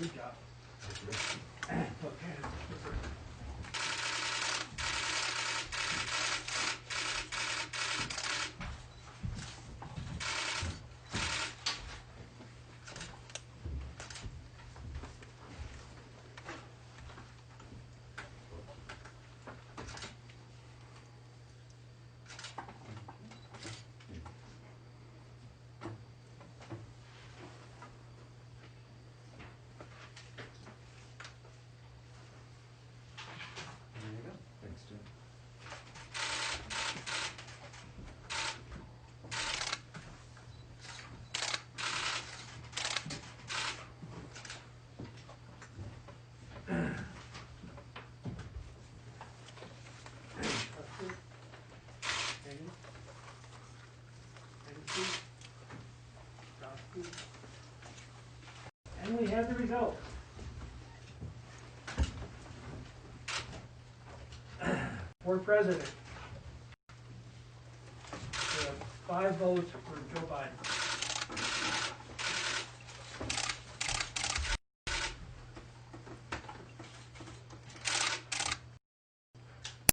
Good job. Okay. There you go. Thanks, Jim. Trustee? Any? Any? Trustee? And we have the results. For president, we have 5 votes for Joe Biden.